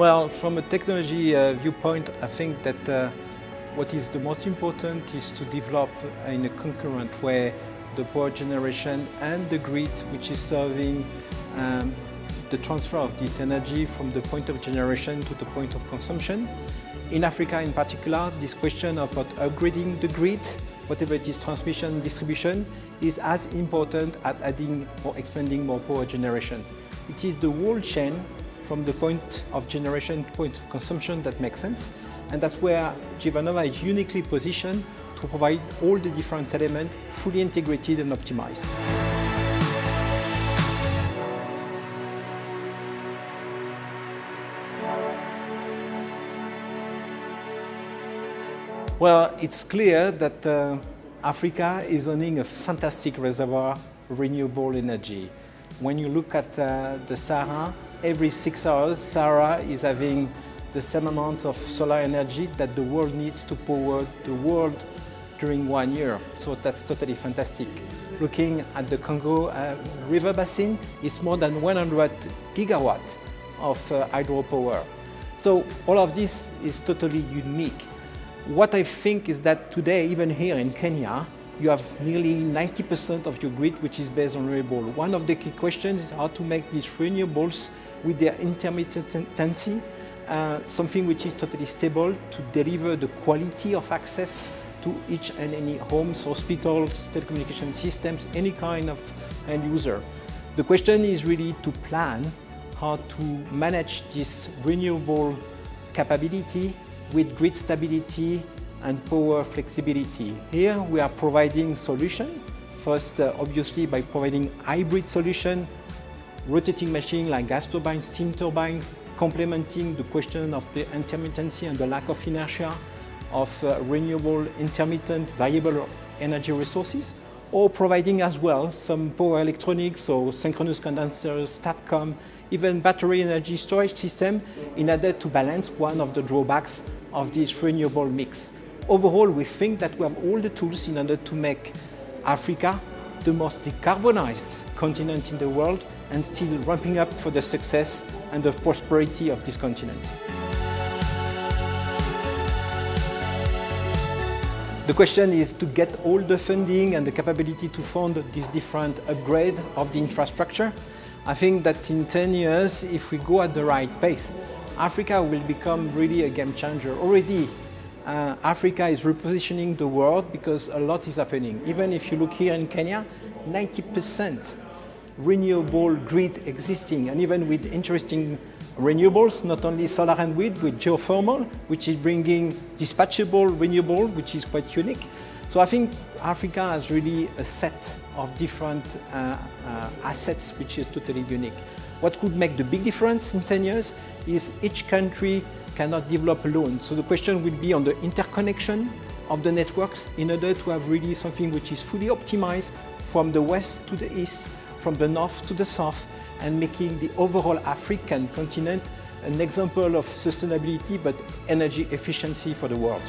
Well, from a technology viewpoint, I think that what is the most important is to develop in a concurrent way the power generation and the grid which is serving the transfer of this energy from the point of generation to the point of consumption. In Africa in particular, this question about upgrading the grid, whatever it is, transmission, distribution, is as important as adding or expanding more power generation. It is the whole chain from the point of generation to point of consumption that makes sense. And that's where VERNOVA is uniquely positioned to provide all the different elements fully integrated and optimized. Well, it's clear that Africa is owning a fantastic reservoir of renewable energy. When you look at the Sahara, every 6 hours, Sahara is having the same amount of solar energy that the world needs to power the world during 1 year. So that's totally fantastic. Looking at the Congo river basin, it's more than 100 gigawatts of hydropower. So all of this is totally unique. What I think is that today, even here in Kenya, you have nearly 90% of your grid which is based on renewable. One of the key questions is how to make these renewables with their intermittency something which is totally stable to deliver the quality of access to each and any homes, hospitals, telecommunication systems, any kind of end user. The question is really to plan how to manage this renewable capability with grid stability and power flexibility. Here we are providing solution. First, obviously, by providing hybrid solution, rotating machine like gas turbine, steam turbine, complementing the question of the intermittency and the lack of inertia of renewable, intermittent, variable energy resources, or providing as well some power electronics, so synchronous condensers, STATCOM, even battery energy storage system in order to balance one of the drawbacks of this renewable mix. Overall, we think that we have all the tools in order to make Africa the most decarbonized continent in the world and still ramping up for the success and the prosperity of this continent. The question is to get all the funding and the capability to fund this different upgrade of the infrastructure. I think that in 10 years, if we go at the right pace, Africa will become really a game changer. Already, Africa is repositioning the world because a lot is happening. Even if you look here in Kenya, 90% renewable grid existing, and even with interesting renewables, not only solar and wind, with geothermal, which is bringing dispatchable renewable, which is quite unique. So I think Africa has really a set of different assets, which is totally unique. What could make the big difference in 10 years is each country cannot develop alone. So the question will be on the interconnection of the networks in order to have really something which is fully optimized from the west to the east, from the north to the south, and making the overall African continent an example of sustainability but energy efficiency for the world.